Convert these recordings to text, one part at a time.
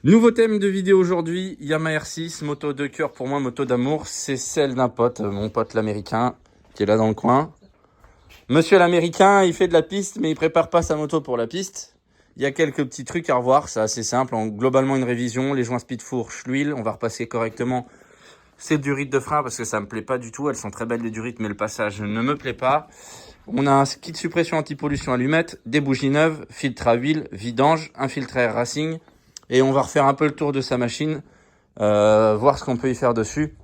Nouveau thème de vidéo aujourd'hui, Yamaha R6, moto de cœur pour moi, moto d'amour. C'est celle d'un pote, mon pote l'américain, qui est là dans le coin. Monsieur l'américain, il fait de la piste, mais il prépare pas sa moto pour la piste. Il y a quelques petits trucs à revoir, c'est assez simple. Globalement, une révision, les joints speed fourche, l'huile, on va repasser correctement. C'est durite de frein parce que ça me plaît pas du tout. Elles sont très belles les durites, mais le passage ne me plaît pas. On a un kit de suppression anti-pollution allumette, des bougies neuves, filtre à huile, vidange, un filtre à air racing. Et on va refaire un peu le tour de sa machine, voir ce qu'on peut y faire dessus.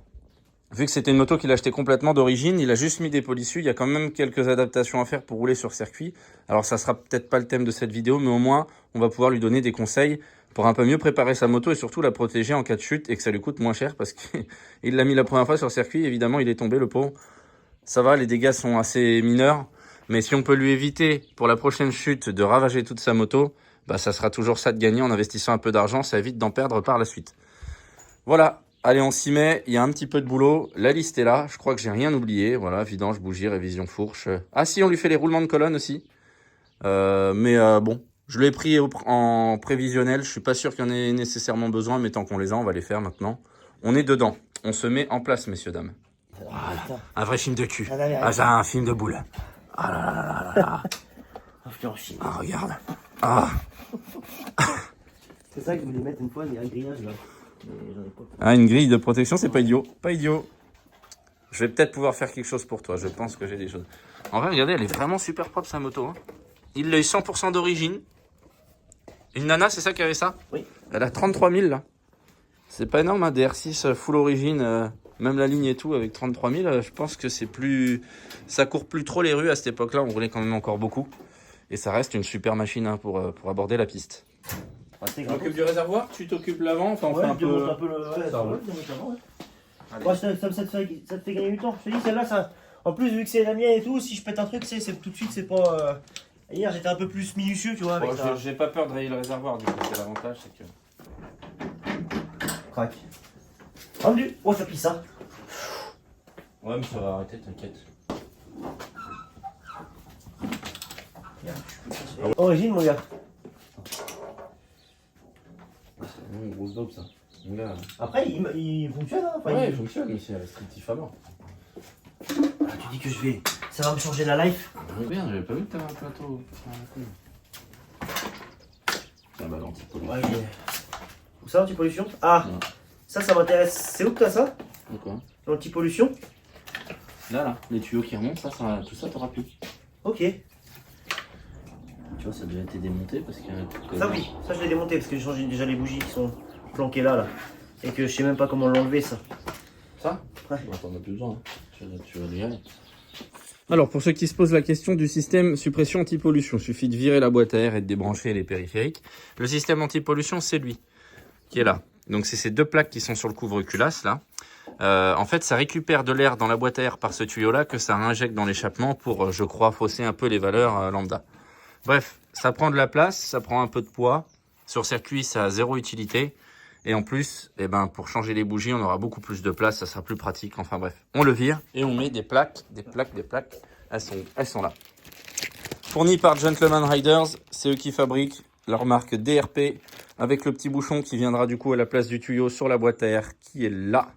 Vu que c'était une moto qu'il a acheté complètement d'origine, il a juste mis des polissus. Il y a quand même quelques adaptations à faire pour rouler sur circuit. Alors ça sera peut-être pas le thème de cette vidéo, mais au moins on va pouvoir lui donner des conseils pour un peu mieux préparer sa moto et surtout la protéger en cas de chute et que ça lui coûte moins cher parce qu'il l'a mis la première fois sur circuit. Évidemment, il est tombé, le pauvre. Ça va, les dégâts sont assez mineurs. Mais si on peut lui éviter pour la prochaine chute de ravager toute sa moto, bah ça sera toujours ça de gagner en investissant un peu d'argent. Ça évite d'en perdre par la suite. Voilà. Allez, on s'y met, il y a un petit peu de boulot, la liste est là, je crois que j'ai rien oublié, voilà, vidange, bougie, révision fourche. Ah si, on lui fait les roulements de colonne aussi, bon, je l'ai pris en prévisionnel, je suis pas sûr qu'il y en ait nécessairement besoin, mais tant qu'on les a, on va les faire maintenant. On est dedans, on se met en place, messieurs, dames. Voilà, un vrai film de cul, c'est un film de boule. Ah là là là là là. Ah, regarde, ah. C'est ça que je voulais mettre une fois, il y a un grillage là. Ah, une grille de protection, c'est pas idiot. Pas idiot. Je vais peut-être pouvoir faire quelque chose pour toi. Je pense que j'ai des choses. En vrai, regardez, elle est vraiment super propre, sa moto. Hein. Il l'a eu 100% d'origine. Une nana, c'est ça qui avait ça? Oui. Elle a 33 000 là. C'est pas énorme, hein, des R6 full origine. Même la ligne et tout, avec 33 000, je pense que c'est plus... Ça court plus trop les rues à cette époque-là. On roulait quand même encore beaucoup. Et ça reste une super machine hein, pour aborder la piste. Tu t'occupes du réservoir, tu t'occupes l'avant, enfin on fait un peu le... Ouais, ça roule. Ouais, ça te fait gagner du temps. Je te dis, celle-là, ça... En plus, vu que c'est la mienne et tout, si je pète un truc, c'est tout de suite, c'est pas... Hier, j'étais un peu plus minutieux, tu vois. Avec Bon, j'ai pas peur de rayer le réservoir, du coup, c'est l'avantage, c'est que... Crac. Rendu. Oh, ça pisse ça. Ouais, mais ça va arrêter, t'inquiète. Origine, mon gars. Une grosse dope, ça. Mon gars... Après, il fonctionne, hein. Enfin, Ouais, il fonctionne, mais c'est restrictif à mort. Ah, tu dis que je vais... Ça va me changer la life. Bien, j'avais pas vu que t'avais un plateau. Ah bah l'anti-pollution. Ouais, où ça, anti-pollution? Ah, ouais. Ça m'intéresse. C'est où que t'as ça? De quoi? L'anti-pollution? Là, les tuyaux qui remontent, tout ça t'aura plus. Ok. Tu vois, ça a déjà été démonté parce qu'il y a un truc... Ça oui, ça je l'ai démonté parce que j'ai changé déjà les bougies qui sont planquées là. Et que je sais même pas comment l'enlever ça. Ça? Ouais. Bah, t'en as plus besoin, hein. Tu vas y aller. Alors, pour ceux qui se posent la question du système suppression anti-pollution, il suffit de virer la boîte à air et de débrancher les périphériques. Le système anti-pollution, c'est lui, qui est là. Donc, c'est ces deux plaques qui sont sur le couvre-culasse, là. En fait, ça récupère de l'air dans la boîte à air par ce tuyau-là que ça injecte dans l'échappement pour, je crois, fausser un peu les valeurs lambda. Bref, ça prend de la place, ça prend un peu de poids. Sur circuit, ça a zéro utilité. Et en plus, eh ben, pour changer les bougies, on aura beaucoup plus de place, ça sera plus pratique. Enfin bref, on le vire et on met des plaques. Elles sont là. Fournies par Gentleman Riders, c'est eux qui fabriquent leur marque DRP avec le petit bouchon qui viendra du coup à la place du tuyau sur la boîte à air qui est là.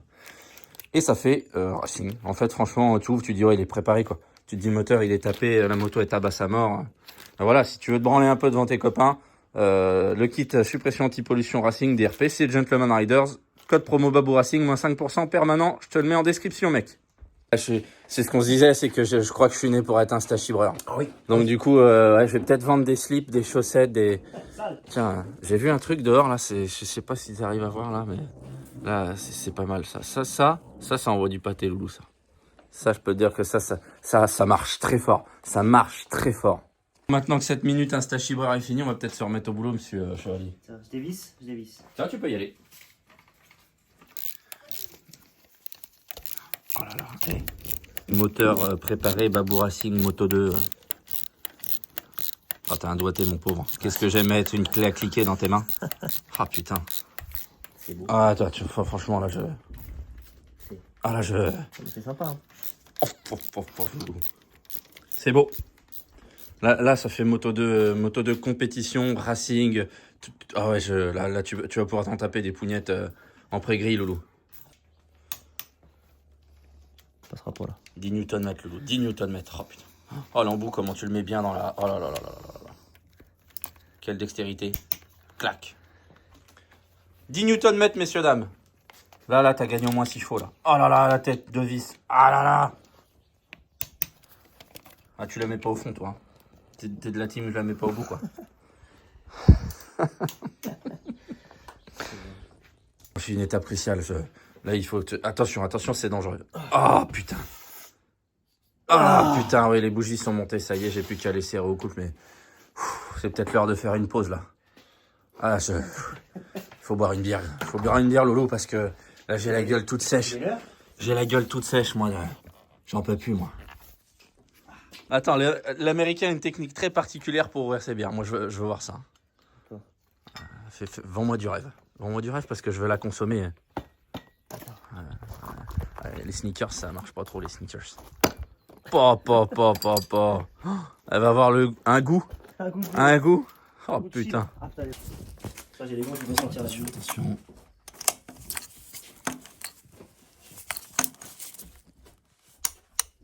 Et ça fait racing. En fait, franchement, tu ouvres, tu dis ouais, il est préparé quoi. Tu te dis le moteur, il est tapé, la moto est tabasse à mort. Ben voilà, si tu veux te branler un peu devant tes copains, le kit suppression anti-pollution Racing DRP, c'est Gentleman Riders. Code promo Babou Racing, moins 5% permanent. Je te le mets en description, mec. C'est ce qu'on se disait, c'est que je crois que je suis né pour être un stachibreur. Ah oui. Donc du coup, ouais, je vais peut-être vendre des slips, des chaussettes, des... Tiens, j'ai vu un truc dehors, là, je sais pas si tu arrives à voir, là, mais... Là, c'est pas mal, ça. Ça envoie du pâté, loulou, ça. Ça, je peux te dire que ça marche très fort. Ça marche très fort. Maintenant que cette minute Instachibreur est finie, on va peut-être se remettre au boulot, monsieur Chevalier. Je dévisse. Ça, tu peux y aller. Oh là là. Hey. Moteur préparé, Babou Racing, Moto 2. Oh, t'as un doigté, mon pauvre. Qu'est-ce que j'aime mettre une clé à cliquer dans tes mains. Ah, putain. C'est beau. Ah, toi, franchement, là, C'est sympa, hein. C'est beau. Là, ça fait moto de compétition, racing. Ah ouais, là tu vas pouvoir t'en taper des pougnettes en pré-grille, Loulou. Ça passera pas là. 10 Nm, Loulou. 10 Nm. Oh putain. Oh l'embout, comment tu le mets bien dans la... Oh là là là là là là. Quelle dextérité. Clac. 10 Nm, messieurs, dames. Là, t'as gagné au moins 6 chevaux, là. Oh là là, la tête de vis. Ah là là. Ah, tu la mets pas au fond, toi. T'es de la team, je la mets pas au bout, quoi. Je suis une étape cruciale. Là, il faut... Attention, attention, c'est dangereux. Oh, putain. Ah, putain, oui, les bougies sont montées. Ça y est, j'ai plus qu'à les serrer au couple, mais... C'est peut-être l'heure de faire une pause, là. Ah, il faut boire une bière. Il faut boire une bière, Lolo, parce que là, j'ai la gueule toute sèche. J'ai la gueule toute sèche, moi. J'en peux plus, moi. Attends, l'Américain a une technique très particulière pour ouvrir ses bières. Moi, je veux voir ça. Vends-moi du rêve. Vends-moi du rêve parce que je veux la consommer. Les sneakers, ça marche pas trop, les sneakers. Pa. Elle va avoir un goût. Un goût. Oh putain. Ça, j'ai les gants qui vont sortir là-dessus. Attention.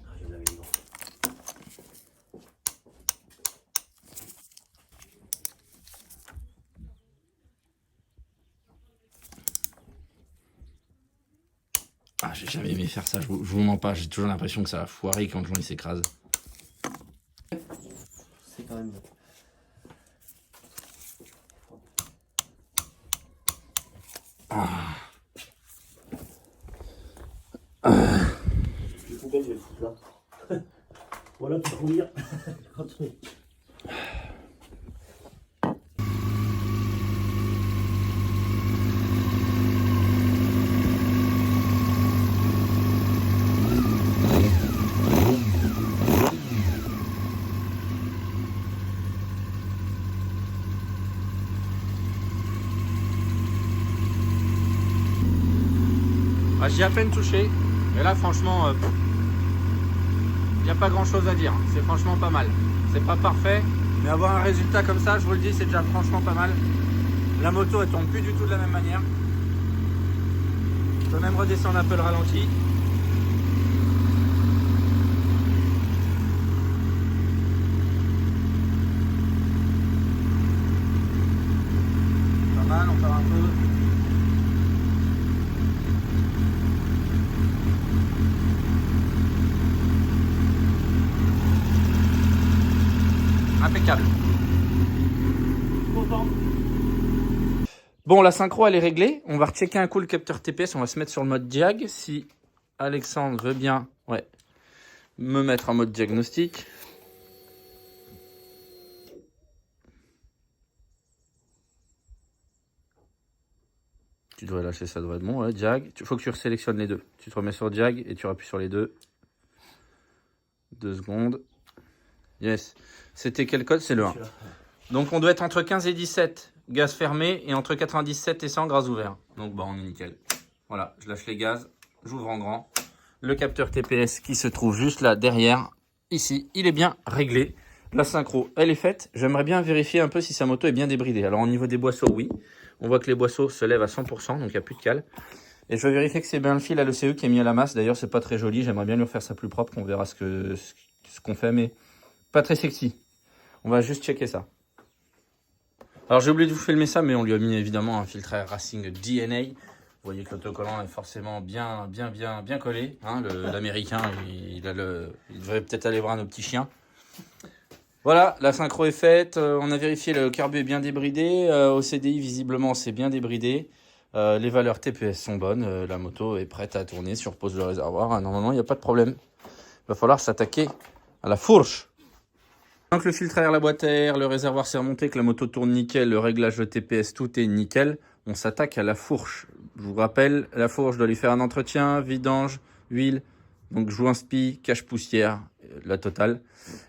Je vais me laver les gants. Ah, j'ai jamais aimé faire ça, je vous mens pas, j'ai toujours l'impression que ça va foirer quand il s'écrase. C'est quand même bien. Les poubelles, je vais le foutre là. Voilà pour courir. Ah, j'y ai à peine touché, et là franchement, il n'y a pas grand chose à dire, c'est franchement pas mal. C'est pas parfait, mais avoir un résultat comme ça, je vous le dis, c'est déjà franchement pas mal. La moto, elle tourne plus du tout de la même manière. Je peux même redescendre un peu le ralenti. Pas mal, on part un peu. Impeccable. Content. Bon, la synchro, elle est réglée. On va rechecker un coup le capteur TPS. On va se mettre sur le mode diag. Si Alexandre veut bien me mettre en mode diagnostic. Tu devrais lâcher, ça devrait être bon. Ouais, diag. Il faut que tu sélectionnes les deux. Tu te remets sur diag et tu appuies sur les deux. 2 secondes. Yes. C'était quel code? C'est le 1. Donc on doit être entre 15 et 17 gaz fermé et entre 97 et 100 gaz ouvert. Donc bah on est nickel. Voilà, je lâche les gaz, j'ouvre en grand. Le capteur TPS qui se trouve juste là derrière, ici, il est bien réglé. La synchro, elle est faite. J'aimerais bien vérifier un peu si sa moto est bien débridée. Alors au niveau des boisseaux, oui. On voit que les boisseaux se lèvent à 100%, donc il n'y a plus de cale. Et je vais vérifier que c'est bien le fil à l'ECE qui est mis à la masse. D'ailleurs, c'est pas très joli. J'aimerais bien lui refaire ça plus propre. On verra ce qu'on fait, mais pas très sexy. On va juste checker ça. Alors j'ai oublié de vous filmer ça, mais on lui a mis évidemment un filtre Air Racing DNA. Vous voyez que l'autocollant est forcément bien collé. Hein, l'américain, il devrait peut-être aller voir nos petits chiens. Voilà, la synchro est faite. On a vérifié, le carbu est bien débridé. Au CDI, visiblement, c'est bien débridé. Les valeurs TPS sont bonnes. La moto est prête à tourner sur pose le réservoir. Normalement, il n'y a pas de problème. Il va falloir s'attaquer à la fourche. Donc le filtre à air, la boîte à air, le réservoir s'est remonté, que la moto tourne nickel, le réglage de TPS, tout est nickel. On s'attaque à la fourche. Je vous rappelle, la fourche, je dois lui faire un entretien, vidange, huile, donc joint spi, cache poussière, la totale.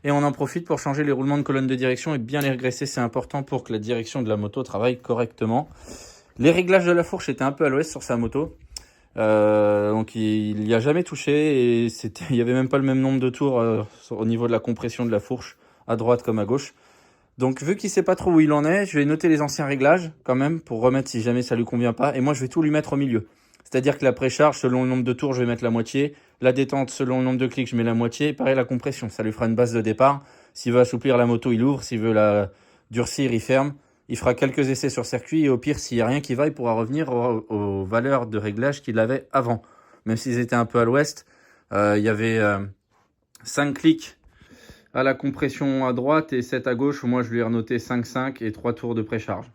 Et on en profite pour changer les roulements de colonne de direction et bien les régresser. C'est important pour que la direction de la moto travaille correctement. Les réglages de la fourche étaient un peu à l'ouest sur sa moto. Donc il n'y a jamais touché et il n'y avait même pas le même nombre de tours au niveau de la compression de la fourche, à droite comme à gauche. Donc vu qu'il sait pas trop où il en est, je vais noter les anciens réglages quand même pour remettre si jamais ça lui convient pas. Et moi je vais tout lui mettre au milieu. C'est-à-dire que la précharge, selon le nombre de tours, je vais mettre la moitié. La détente, selon le nombre de clics, je mets la moitié. Et pareil, la compression, ça lui fera une base de départ. S'il veut assouplir la moto, il ouvre. S'il veut la durcir, il ferme. Il fera quelques essais sur circuit. Et au pire, s'il n'y a rien qui va, il pourra revenir aux valeurs de réglage qu'il avait avant. Même s'ils étaient un peu à l'ouest, il y avait 5 clics à la compression à droite et 7 à gauche. Moi, je lui ai renoté 5 et 3 tours de précharge.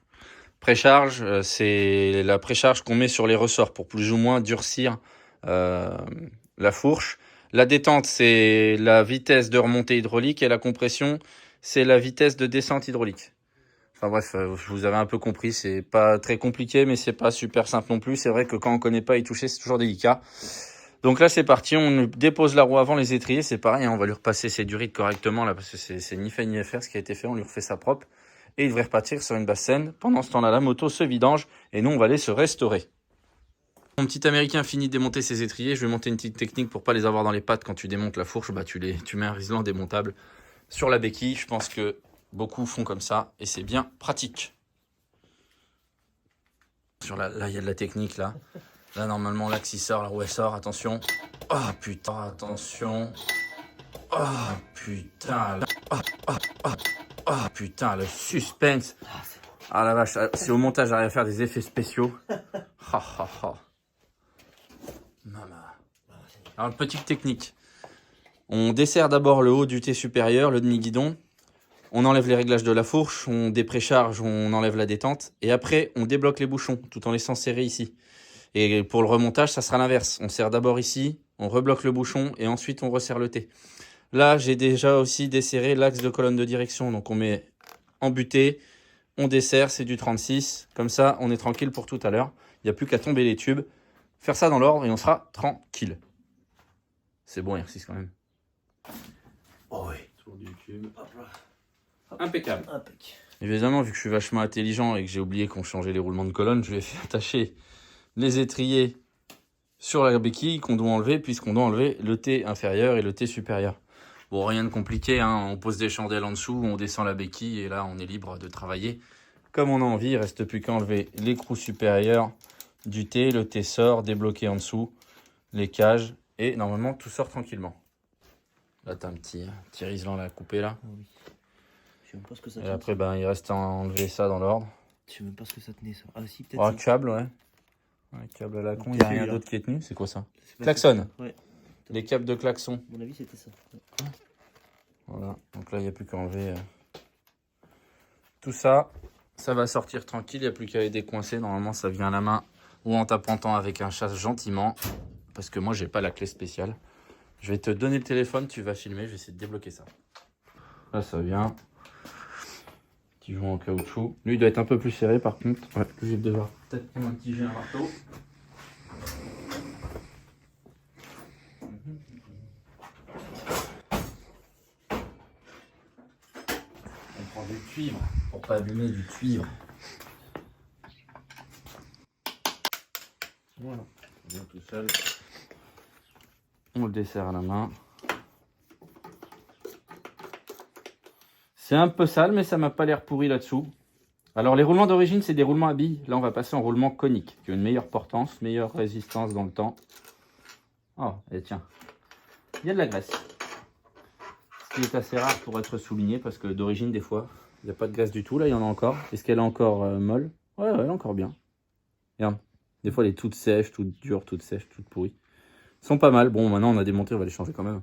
Précharge, c'est la précharge qu'on met sur les ressorts pour plus ou moins durcir la fourche. La détente, c'est la vitesse de remontée hydraulique et la compression, c'est la vitesse de descente hydraulique. Enfin bref, vous avez un peu compris, c'est pas très compliqué, mais c'est pas super simple non plus. C'est vrai que quand on connaît pas y toucher, c'est toujours délicat. Donc là, c'est parti, on dépose la roue avant les étriers, c'est pareil, hein, on va lui repasser ses durites correctement là, parce que c'est ni fait ni à faire ce qui a été fait, on lui refait ça propre. Et il devrait repartir sur une basse saine. Pendant ce temps-là, la moto se vidange et nous, on va aller se restaurer. Mon petit américain finit de démonter ses étriers. Je vais monter une petite technique pour pas les avoir dans les pattes quand tu démontes la fourche. Bah, tu mets un riselant démontable sur la béquille. Je pense que beaucoup font comme ça et c'est bien pratique. Là, il y a de la technique là. Là, normalement, l'axe il sort, la roue elle sort. Attention. Oh putain, attention. Oh putain. Oh putain, le suspense. Ah la vache, c'est au montage, j'arrive à faire des effets spéciaux. Maman. Alors, petite technique. On dessert d'abord le haut du T supérieur, le demi-guidon. On enlève les réglages de la fourche, on déprécharge, on enlève la détente. Et après, on débloque les bouchons, tout en laissant serrer ici. Et pour le remontage, ça sera l'inverse. On serre d'abord ici, on rebloque le bouchon et ensuite on resserre le T. Là, j'ai déjà aussi desserré l'axe de colonne de direction. Donc, on met en butée, on desserre, c'est du 36. Comme ça, on est tranquille pour tout à l'heure. Il n'y a plus qu'à tomber les tubes. Faire ça dans l'ordre et on sera tranquille. C'est bon, R6 quand même. Oh oui. Tour du tube. Hop là. Impeccable. Évidemment, vu que je suis vachement intelligent et que j'ai oublié qu'on changeait les roulements de colonne, je vais faire attacher les étriers sur la béquille qu'on doit enlever, puisqu'on doit enlever le T inférieur et le T supérieur. Bon, rien de compliqué, hein. On pose des chandelles en dessous, on descend la béquille et là, on est libre de travailler comme on a envie. Il ne reste plus qu'à enlever l'écrou supérieur du T, le T sort, débloqué en dessous, les cages et normalement, tout sort tranquillement. Là, tu as un petit riselant à couper là. Oui. Je sais même pas ce que ça et tenait. après, ben, il reste à enlever ça dans l'ordre. Je sais même pas ce que ça tenait ça. Ah si, peut-être. Oh, câble, ouais. Un câble à la con, il n'y a rien d'autre qui est tenu. C'est quoi ça? Klaxon. Ouais. Les câbles de klaxon. À mon avis, c'était ça. Ouais. Voilà, donc là, il n'y a plus qu'à enlever tout ça. Ça va sortir tranquille, il n'y a plus qu'à les décoincer. Normalement, ça vient à la main ou en tapentant avec un chasse gentiment. Parce que moi, j'ai pas la clé spéciale. Je vais te donner le téléphone, tu vas filmer, je vais essayer de débloquer ça. Là, ça vient. Petit joint en caoutchouc. Lui, il doit être un peu plus serré par contre. Ouais, je vais devoir peut-être prendre un petit jet à marteau. On prend du cuivre pour pas abîmer du cuivre. Voilà, ça vient tout seul. On le dessert à la main. C'est un peu sale, mais ça m'a pas l'air pourri là-dessous. Alors les roulements d'origine, c'est des roulements à billes. Là, on va passer en roulement conique, qui a une meilleure portance, meilleure résistance dans le temps. Oh, et tiens, il y a de la graisse. Ce qui est assez rare pour être souligné, parce que d'origine, des fois, il n'y a pas de graisse du tout. Là, il y en a encore. Est-ce qu'elle est encore molle? Ouais, elle est encore bien. Regarde, des fois, elle est toute sèche, toute dure, toute sèche, toute pourrie. Ils sont pas mal. Bon, maintenant, on a démonté, on va les changer quand même.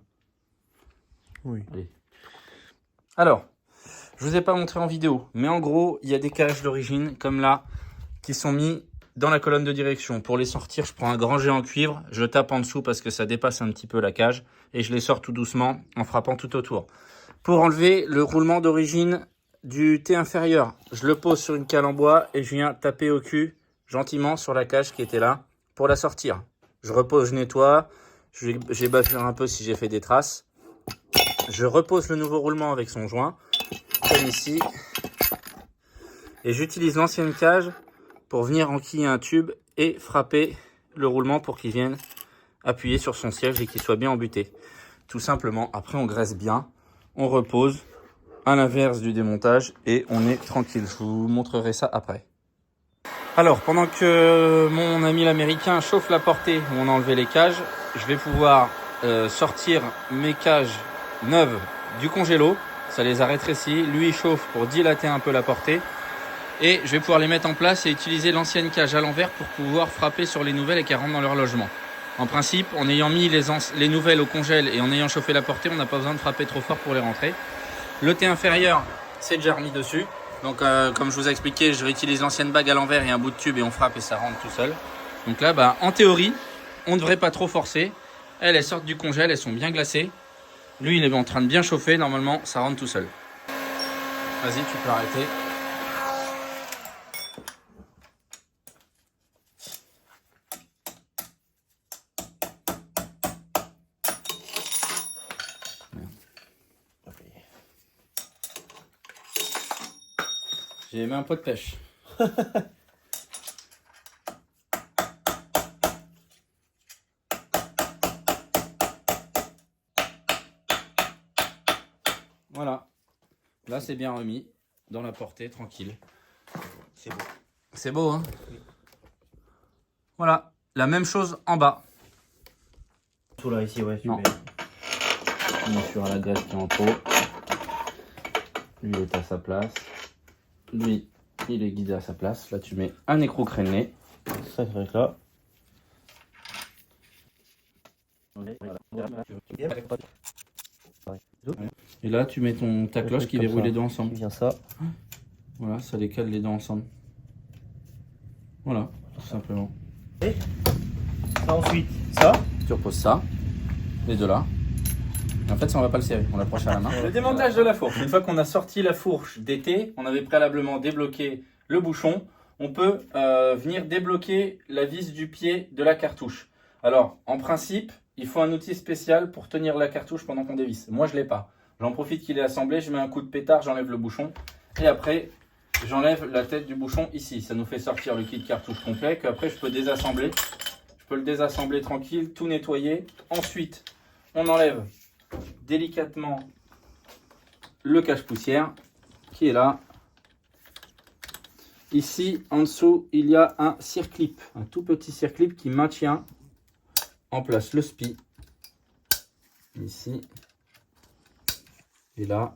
Oui. Allez. Alors, je vous ai pas montré en vidéo, mais en gros, il y a des cages d'origine, comme là, qui sont mis dans la colonne de direction. Pour les sortir, je prends un grand jet en cuivre, je tape en dessous parce que ça dépasse un petit peu la cage, et je les sors tout doucement en frappant tout autour. Pour enlever le roulement d'origine du T inférieur, je le pose sur une cale en bois et je viens taper au cul gentiment sur la cage qui était là pour la sortir. Je repose, je nettoie, j'ai bafuré un peu si j'ai fait des traces. Je repose le nouveau roulement avec son joint, comme ici. Et j'utilise l'ancienne cage pour venir enquiller un tube et frapper le roulement pour qu'il vienne appuyer sur son siège et qu'il soit bien embuté. Tout simplement, après on graisse bien, on repose à l'inverse du démontage et on est tranquille. Je vous montrerai ça après. Alors, pendant que mon ami l'américain chauffe la portée où on a enlevé les cages, je vais pouvoir sortir mes cages neuves du congélo. Ça les a rétrécies. Lui, il chauffe pour dilater un peu la portée. Et je vais pouvoir les mettre en place et utiliser l'ancienne cage à l'envers pour pouvoir frapper sur les nouvelles et qu'elles rentrent dans leur logement. En principe, en ayant mis les nouvelles au congèle et en ayant chauffé la portée, on n'a pas besoin de frapper trop fort pour les rentrer. Le T inférieur, c'est déjà remis dessus. Donc comme je vous ai expliqué, je réutilise l'ancienne bague à l'envers et un bout de tube et on frappe et ça rentre tout seul. Donc là, en théorie, on ne devrait pas trop forcer. Elles sortent du congèle, elles sont bien glacées. Lui, il est en train de bien chauffer. Normalement, ça rentre tout seul. Vas-y, tu peux arrêter. J'ai mis un pot de pêche. Voilà. Là, c'est bien remis dans la portée, tranquille. C'est beau. C'est beau, hein? Voilà. La même chose en bas. Tout là, ici, ouais, tu Non. mets. On est sur la graisse qui est en trop. Lui, il est à sa place. Lui, il est guidé à sa place. Là, tu mets un écrou crénelé. Ça, c'est vrai que là. Et là, tu mets ta cloche qui verrouille les deux ensemble. Bien ça. Voilà, ça les cale les deux ensemble. Voilà, tout simplement. Et ça, ensuite, ça. Tu reposes ça, les deux là. Et en fait, ça, on va pas le serrer, on l'approche à la main. Le démontage de la fourche. Une fois qu'on a sorti la fourche d'été, on avait préalablement débloqué le bouchon. On peut venir débloquer la vis du pied de la cartouche. Alors, en principe, il faut un outil spécial pour tenir la cartouche pendant qu'on dévisse. Moi, je l'ai pas. J'en profite qu'il est assemblé, je mets un coup de pétard, j'enlève le bouchon. Et après, j'enlève la tête du bouchon ici. Ça nous fait sortir le kit cartouche complet qu'après, je peux désassembler. Je peux le désassembler tranquille, tout nettoyer. Ensuite, on enlève délicatement le cache-poussière qui est là. Ici, en dessous, il y a un circlip, un tout petit circlip qui maintient en place le spi. Ici et là.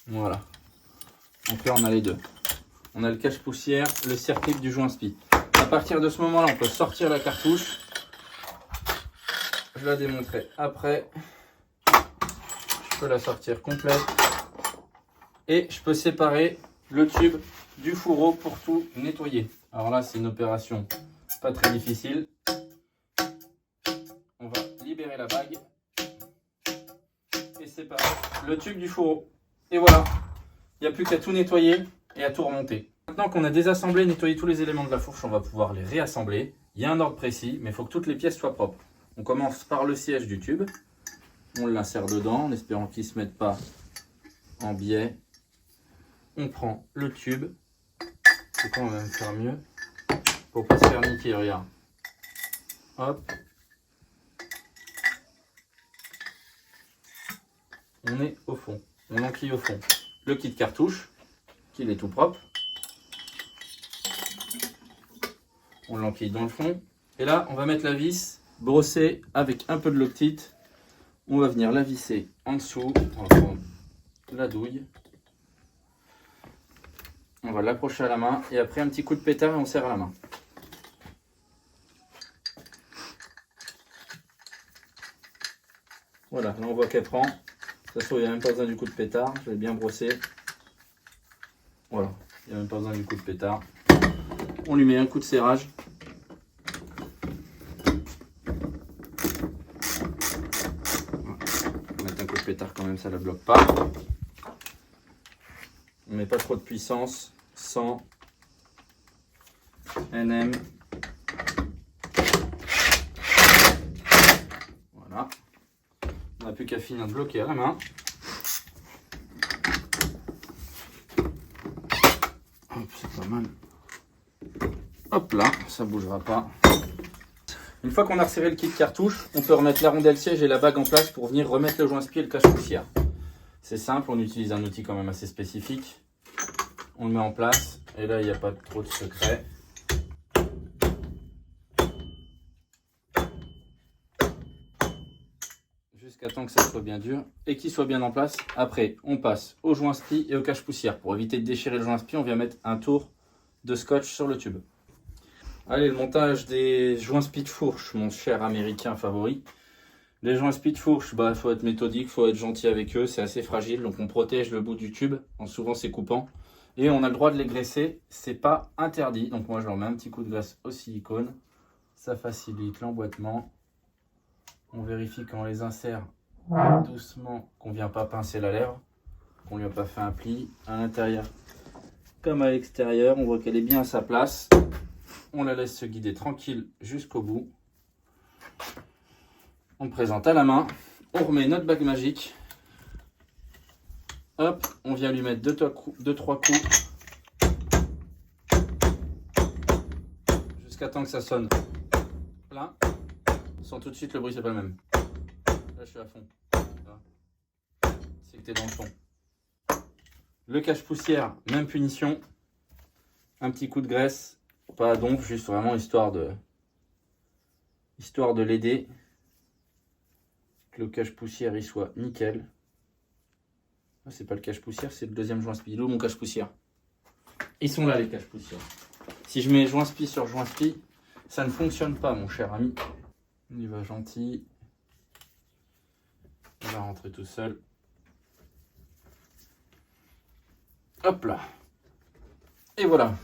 Voilà. Donc là, on a les deux. On a le cache-poussière, le circlip du joint spi. À partir de ce moment-là, on peut sortir la cartouche. Je la démonterai après. Je peux la sortir complète. Et je peux séparer le tube du fourreau pour tout nettoyer. Alors là, c'est une opération pas très difficile. On va libérer la bague et séparer le tube du fourreau. Et voilà, il n'y a plus qu'à tout nettoyer et à tout remonter. Maintenant qu'on a désassemblé et nettoyé tous les éléments de la fourche, on va pouvoir les réassembler. Il y a un ordre précis, mais il faut que toutes les pièces soient propres. On commence par le siège du tube. On l'insère dedans en espérant qu'il ne se mette pas en biais. On prend le tube. C'est quoi, on va même faire mieux pour ne pas se faire niquer, regarde. Hop. On est au fond. On enquille au fond le kit cartouche, qu'il est tout propre. On l'enquille dans le fond. Et là, on va mettre la vis brossée avec un peu de loctite. On va venir la visser en dessous. On va prendre la douille. On va l'accrocher à la main. Et après, un petit coup de pétard et on serre à la main. Voilà, là on voit qu'elle prend. Ça se trouve, il n'y a même pas besoin du coup de pétard. Je vais bien brosser. Voilà, il n'y a même pas besoin du coup de pétard. On lui met un coup de serrage. On va mettre un coup de pétard quand même, ça ne la bloque pas. On ne met pas trop de puissance. 100 Nm. Voilà. On n'a plus qu'à finir de bloquer à la main. Hop, c'est pas mal. Hop là, ça bougera pas. Une fois qu'on a resserré le kit cartouche, on peut remettre la rondelle siège et la bague en place pour venir remettre le joint-spi et le cache-poussière. C'est simple, on utilise un outil quand même assez spécifique. On le met en place et là il n'y a pas trop de secret. Jusqu'à temps que ça soit bien dur et qu'il soit bien en place. Après, on passe au joint-spi et au cache-poussière. Pour éviter de déchirer le joint-spi, on vient mettre un tour de scotch sur le tube. Allez, le montage des joints-spi de fourche, mon cher américain favori. Les joints-spi de fourche, il faut être méthodique, il faut être gentil avec eux, c'est assez fragile. Donc on protège le bout du tube en souvent c'est coupant. Et on a le droit de les graisser, c'est pas interdit. Donc moi je leur mets un petit coup de glace au silicone. Ça facilite l'emboîtement. On vérifie quand on les insère doucement qu'on ne vient pas pincer la lèvre, qu'on ne lui a pas fait un pli à l'intérieur comme à l'extérieur. On voit qu'elle est bien à sa place. On la laisse se guider tranquille jusqu'au bout. On présente à la main. On remet notre bague magique. Hop, on vient lui mettre 2-3 coups. Jusqu'à temps que ça sonne plein. Sans tout de suite, le bruit, c'est pas le même. Là, je suis à fond. C'est que t'es dans le fond. Le cache-poussière, même punition. Un petit coup de graisse. Pas à donf, juste vraiment histoire de l'aider. Que le cache-poussière, il soit nickel. Ah, c'est pas le cache-poussière, c'est le deuxième joint-spi. Il est où mon cache-poussière? Ils sont là, les cache-poussières. Si je mets joint-spi sur joint-spi, ça ne fonctionne pas, mon cher ami. On y va gentil. Il va rentrer tout seul. Hop là. Et voilà.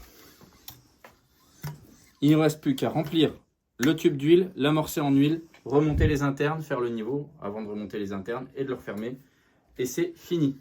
Il ne reste plus qu'à remplir le tube d'huile, l'amorcer en huile, remonter les internes, faire le niveau avant de remonter les internes et de le refermer. Et c'est fini.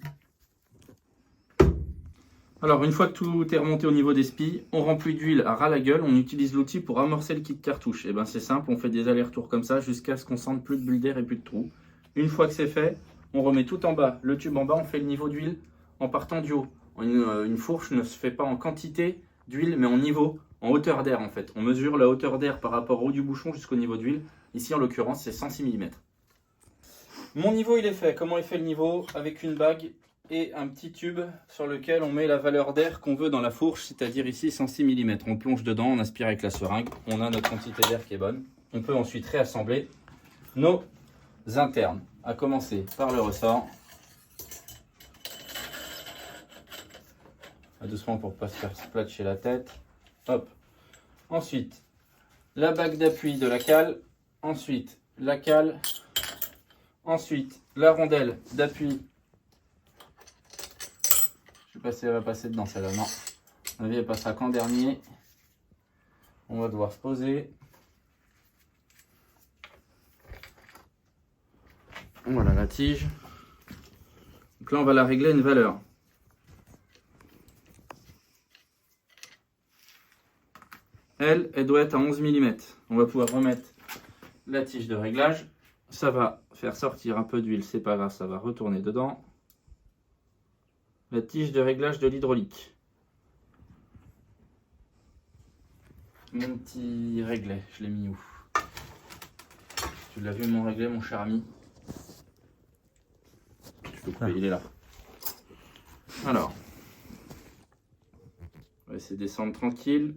Alors, une fois que tout est remonté au niveau des spies, on remplit d'huile à ras la gueule. On utilise l'outil pour amorcer le kit cartouche. Et ben c'est simple, on fait des allers-retours comme ça jusqu'à ce qu'on sente plus de bulles d'air et plus de trous. Une fois que c'est fait, on remet tout en bas, le tube en bas, on fait le niveau d'huile en partant du haut. Une fourche ne se fait pas en quantité d'huile, mais en niveau, en hauteur d'air en fait. On mesure la hauteur d'air par rapport au haut du bouchon jusqu'au niveau d'huile. Ici, en l'occurrence, c'est 106 mm. Mon niveau, il est fait. Comment il fait le niveau? Avec une bague et un petit tube sur lequel on met la valeur d'air qu'on veut dans la fourche, c'est-à-dire ici 106 mm. On plonge dedans, on aspire avec la seringue, on a notre quantité d'air qui est bonne. On peut ensuite réassembler nos internes, à commencer par le ressort. Doucement pour ne pas se faire splatcher la tête. Hop. Ensuite, la bague d'appui de la cale. Ensuite, la cale. Ensuite, la rondelle d'appui. Je sais pas si elle va passer dedans celle-là, non. À mon avis, elle passera qu'en dernier. On va devoir se poser. Voilà la tige. Donc là, on va la régler à une valeur. Elle doit être à 11 mm. On va pouvoir remettre la tige de réglage. Ça va faire sortir un peu d'huile, c'est pas grave, ça va retourner dedans. La tige de réglage de l'hydraulique. Mon petit réglet, je l'ai mis où? Tu l'as vu mon réglet, mon cher ami? Tu peux couper, il est là. Alors, on va essayer de descendre tranquille.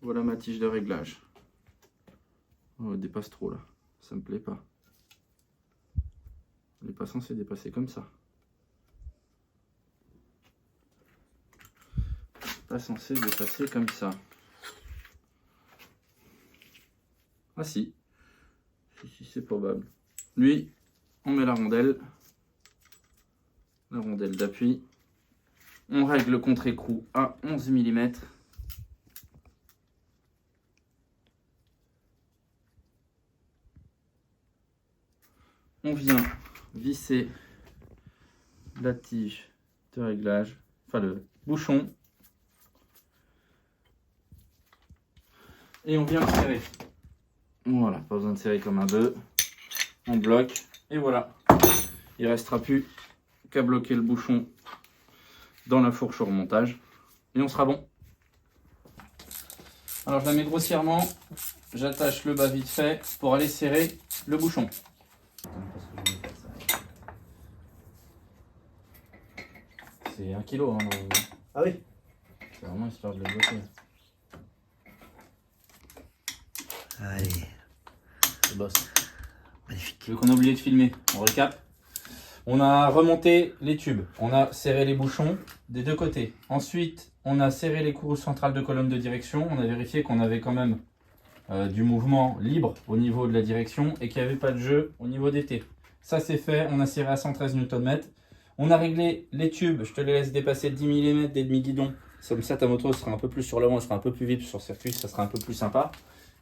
Voilà ma tige de réglage. Oh, elle dépasse trop là, ça me plaît pas. Elle n'est pas censée dépasser comme ça. Pas censé dépasser comme ça. Ah si. Si, c'est probable. Lui, on met la rondelle d'appui. On règle le contre-écrou à 11 mm. On vient visser la tige de réglage, enfin le bouchon. Et on vient le serrer. Voilà, pas besoin de serrer comme un bœuf. On bloque et voilà. Il ne restera plus qu'à bloquer le bouchon dans la fourche au remontage. Et on sera bon. Alors je la mets grossièrement, j'attache le bas vite fait pour aller serrer le bouchon. C'est 1 kg, hein, normalement. Ah oui. C'est vraiment histoire de le bloquer. Allez. Le boss. Magnifique. Vu qu'on a oublié de filmer, on récap. On a remonté les tubes, on a serré les bouchons des deux côtés. Ensuite, on a serré les courroies centrales de colonne de direction. On a vérifié qu'on avait quand même du mouvement libre au niveau de la direction et qu'il n'y avait pas de jeu au niveau des T. Ça c'est fait, on a serré à 113 Nm. On a réglé les tubes, je te les laisse dépasser 10 mm des demi-guidons. Comme ça ta moto sera un peu plus sur l'avant, elle sera un peu plus vite sur le circuit, ça sera un peu plus sympa.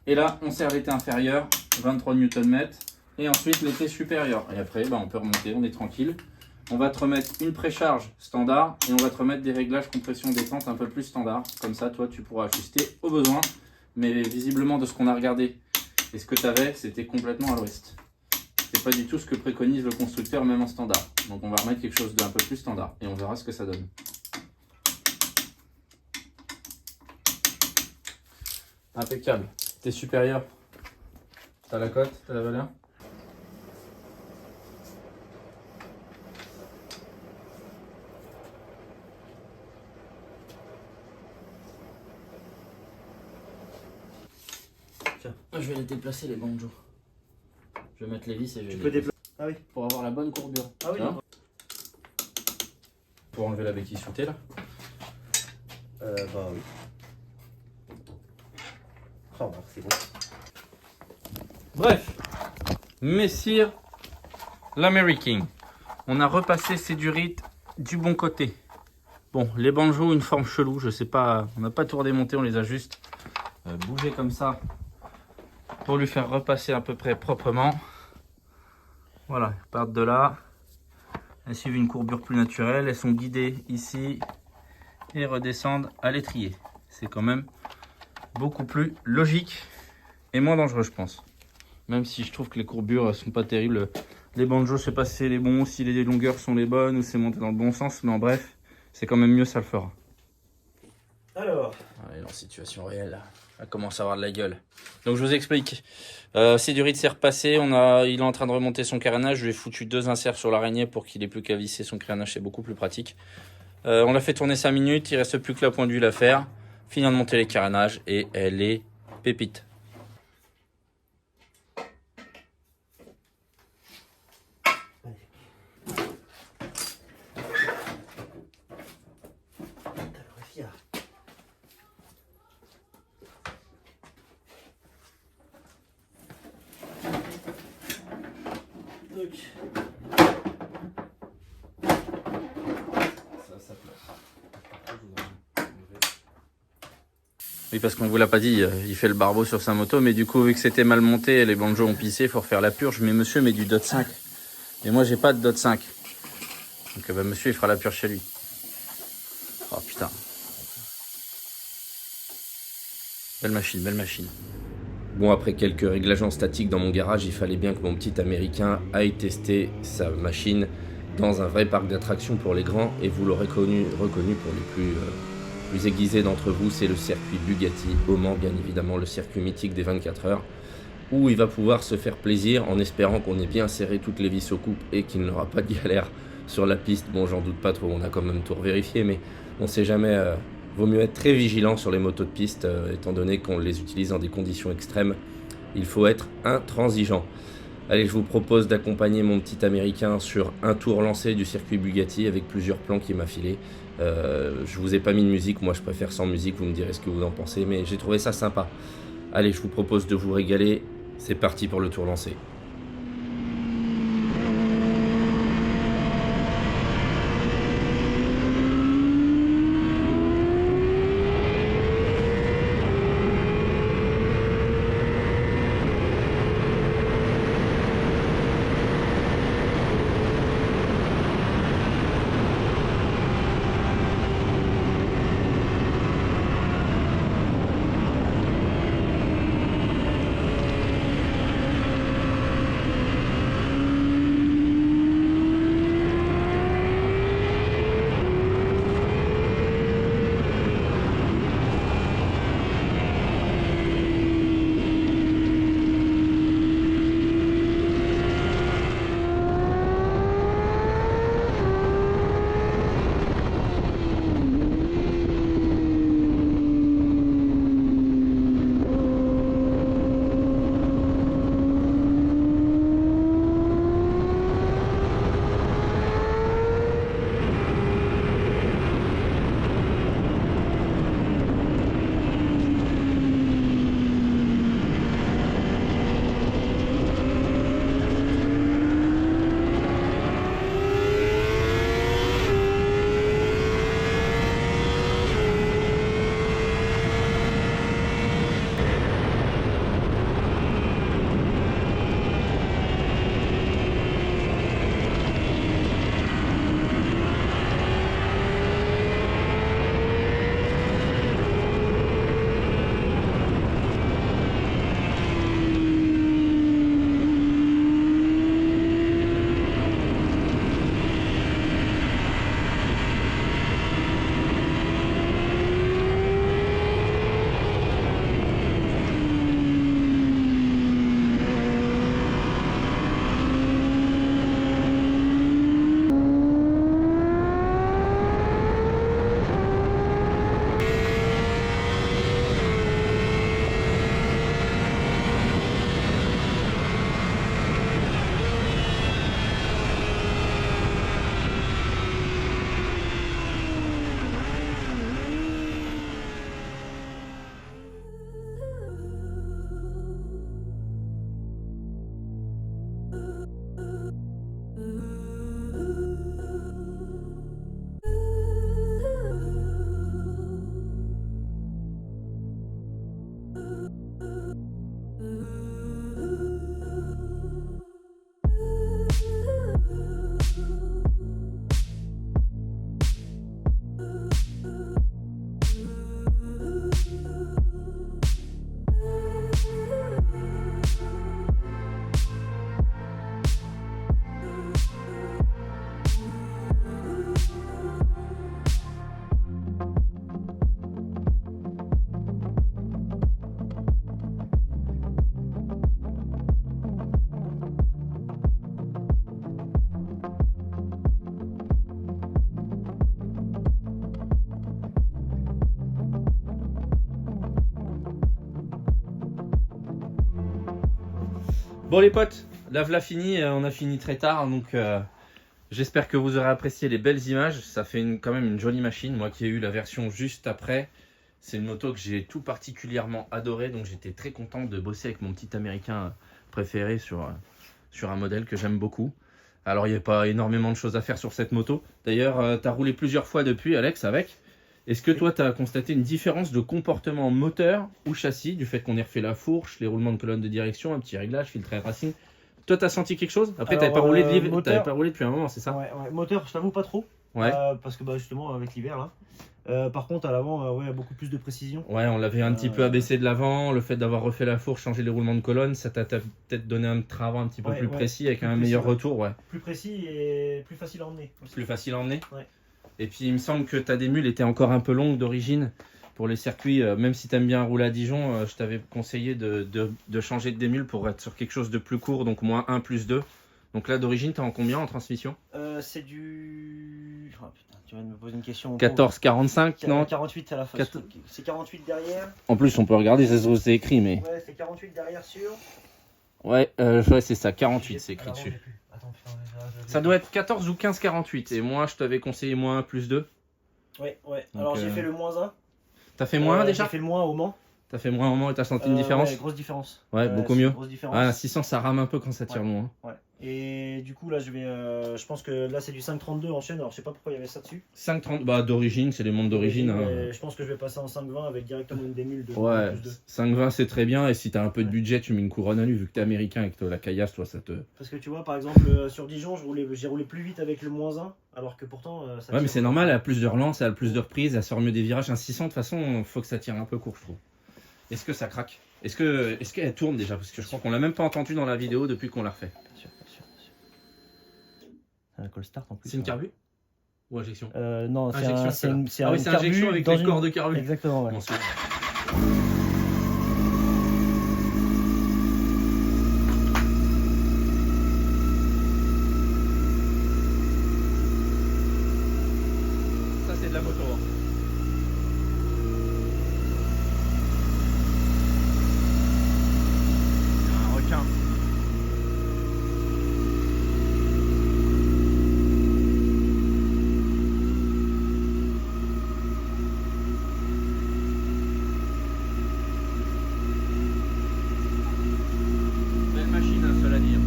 Et là, on serre les T inférieurs, 23 Nm. Et ensuite les T supérieurs. Et après, on peut remonter, on est tranquille. On va te remettre une précharge standard et on va te remettre des réglages compression détente un peu plus standard. Comme ça, toi, tu pourras ajuster au besoin. Mais visiblement, de ce qu'on a regardé et ce que tu avais, c'était complètement à l'ouest. C'est pas du tout ce que préconise le constructeur, même en standard. Donc on va remettre quelque chose d'un peu plus standard et on verra ce que ça donne. Impeccable. T supérieur. T'as la cote, t'as la valeur. Je vais les déplacer les banjos. Je vais mettre les vis et je vais Tu peux déplacer. Ah oui. pour avoir la bonne courbure. Ah oui. Pour enlever la béquille sous T là. Bah oui. Oh, bah, c'est bon. Bref, Messire l'American. On a repassé ces durites du bon côté. Bon, les banjos, une forme chelou, je sais pas, on n'a pas tout redémonté, on les a juste bougés comme ça pour lui faire repasser à peu près proprement. Voilà, elles partent de là, elles suivent une courbure plus naturelle, elles sont guidées ici et redescendent à l'étrier. C'est quand même beaucoup plus logique et moins dangereux, je pense. Même si je trouve que les courbures sont pas terribles. Les banjos, je sais pas si c'est les bons, si les longueurs sont les bonnes ou c'est monté dans le bon sens, mais en bref, c'est quand même mieux, ça le fera. Alors. Elle est en situation réelle. Elle commence à avoir de la gueule. Donc je vous explique. Cédurite s'est repassé. Il est en train de remonter son carénage. Je lui ai foutu 2 inserts sur l'araignée pour qu'il ait plus qu'à visser son carénage. C'est beaucoup plus pratique. On l'a fait tourner 5 minutes. Il reste plus que la pointe d'huile à faire. Finir de monter les carénages et elle est pépite. Oui, parce qu'on vous l'a pas dit, il fait le barbeau sur sa moto, mais du coup, vu que c'était mal monté, les banjos ont pissé, il faut refaire la purge. Mais monsieur met du DOT 5. Et moi, j'ai pas de DOT 5. Donc, monsieur, il fera la purge chez lui. Oh putain. Belle machine, belle machine. Bon, après quelques réglages en statique dans mon garage, il fallait bien que mon petit américain aille tester sa machine dans un vrai parc d'attractions pour les grands. Et vous l'aurez reconnu pour les plus aiguisés d'entre vous, c'est le circuit Bugatti au Mans, bien évidemment, le circuit mythique des 24 heures, où il va pouvoir se faire plaisir en espérant qu'on ait bien serré toutes les vis aux coupes et qu'il n'aura pas de galère sur la piste. Bon, j'en doute pas trop, on a quand même tout vérifié, mais on sait jamais. Vaut mieux être très vigilant sur les motos de piste, étant donné qu'on les utilise dans des conditions extrêmes. Il faut être intransigeant. Allez, je vous propose d'accompagner mon petit américain sur un tour lancé du circuit Bugatti avec plusieurs plans qu'il m'a filé. Je vous ai pas mis de musique, moi je préfère sans musique, vous me direz ce que vous en pensez, mais j'ai trouvé ça sympa. Allez, je vous propose de vous régaler, c'est parti pour le tour lancé. Bon les potes, la voilà fini, on a fini très tard, donc j'espère que vous aurez apprécié les belles images. Ça fait quand même une jolie machine, moi qui ai eu la version juste après. C'est une moto que j'ai tout particulièrement adorée, donc j'étais très content de bosser avec mon petit américain préféré sur un modèle que j'aime beaucoup. Alors il n'y a pas énormément de choses à faire sur cette moto. D'ailleurs, tu as roulé plusieurs fois depuis, Alex, avec. Est-ce que toi, tu as constaté une différence de comportement moteur ou châssis, du fait qu'on ait refait la fourche, les roulements de colonne de direction, un petit réglage, filtre air racing? Toi, tu as senti quelque chose? Après, tu n'avais pas roulé pas roulé depuis un moment, c'est ça? Ouais, moteur, je t'avoue pas trop. Ouais. Parce que justement, avec l'hiver, là. Par contre, à l'avant, ouais, beaucoup plus de précision. Ouais, on l'avait un petit peu abaissé de l'avant. Le fait d'avoir refait la fourche, changé les roulements de colonne, ça t'a peut-être donné un travail un petit peu plus précis, avec un meilleur retour. Ouais. Plus précis et plus facile à emmener. Aussi. Plus facile à emmener. Ouais. Et puis, il me semble que ta démule était encore un peu longue d'origine. Pour les circuits, même si tu aimes bien rouler à Dijon, je t'avais conseillé de changer de démule pour être sur quelque chose de plus court, donc moins 1 plus 2. Donc là, d'origine, tu es en combien en transmission? C'est du... Oh, putain, tu viens de me poser une question. 14,45, non? 48 à la fin. C'est 48 derrière. En plus, on peut regarder, ça se trouve, c'est écrit, mais... Ouais, c'est 48 derrière sur... Ouais, c'est ça, 48, c'est écrit dessus. Attends, putain, ça doit être 14 ou 15, 48. Et moi, je t'avais conseillé moins 1 plus 2. Ouais. Donc, alors, j'ai j'ai fait le moins 1. T'as fait moins 1 déjà? J'ai fait le moins au Mans. T'as fait moins 1 au Mans et t'as senti une différence? Ouais, grosse différence. Ouais, beaucoup mieux. Grosse différence. Ah, 600, ça rame un peu quand ça tire loin. Ouais. Et du coup, là, je pense que là, c'est du 5,32 en chaîne. Alors, je sais pas pourquoi il y avait ça dessus. 5,30, bah d'origine, c'est les montres d'origine. Je pense que je vais passer en 5,20 avec directement une démule de ouais, plus 2. 5,20 c'est très bien. Et si t'as un peu de budget, tu mets une couronne à nu. Vu que t'es américain et que t'as la caillasse, toi, ça te. Parce que tu vois, par exemple, sur Dijon, j'ai roulé plus vite avec le moins 1. Alors que pourtant, ça ouais, mais c'est normal, elle a plus de relance, elle a plus de reprises, elle sort mieux des virages. Un 600, de toute façon, faut que ça tire un peu court, je trouve. Est-ce que ça craque? Est-ce qu'elle tourne déjà? Parce que je crois qu'on l'a même pas entendu dans la vidéo depuis qu'on l'a refait. Bien sûr. C'est un call start en plus. C'est une carbu? Ou injection? Non, c'est injection avec les corps de carbu. Exactement, ouais. Bon, ça, c'est de la moto. Un requin. Belle machine, hein, cela dit.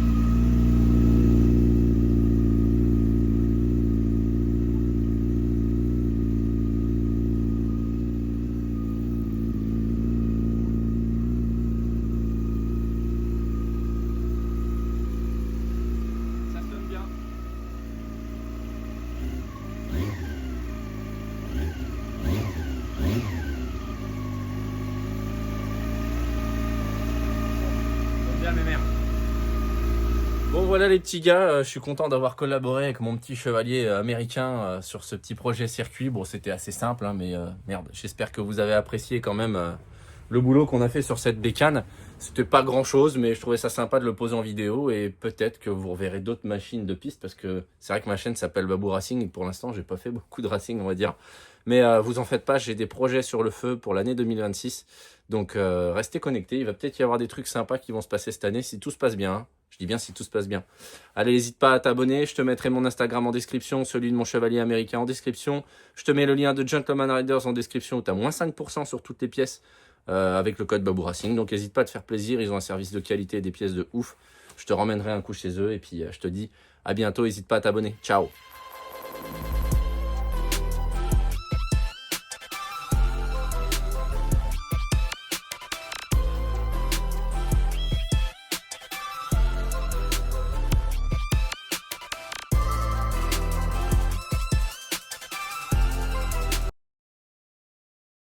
Ça sonne bien. Bien mes mères. Bon voilà les petits gars, je suis content d'avoir collaboré avec mon petit chevalier américain sur ce petit projet circuit. Bon c'était assez simple hein, mais merde, j'espère que vous avez apprécié quand même le boulot qu'on a fait sur cette bécane. C'était pas grand chose mais je trouvais ça sympa de le poser en vidéo et peut-être que vous reverrez d'autres machines de piste parce que c'est vrai que ma chaîne s'appelle Babou Racing et pour l'instant j'ai pas fait beaucoup de racing on va dire. Mais vous en faites pas, j'ai des projets sur le feu pour l'année 2026. Donc restez connectés, il va peut-être y avoir des trucs sympas qui vont se passer cette année si tout se passe bien. Hein. Je dis bien si tout se passe bien. Allez, n'hésite pas à t'abonner, je te mettrai mon Instagram en description, celui de mon chevalier américain en description. Je te mets le lien de Gentleman Riders en description où tu as moins 5% sur toutes les pièces avec le code Babou Racing. Donc n'hésite pas à te faire plaisir, ils ont un service de qualité et des pièces de ouf. Je te ramènerai un coup chez eux et puis je te dis à bientôt, n'hésite pas à t'abonner. Ciao.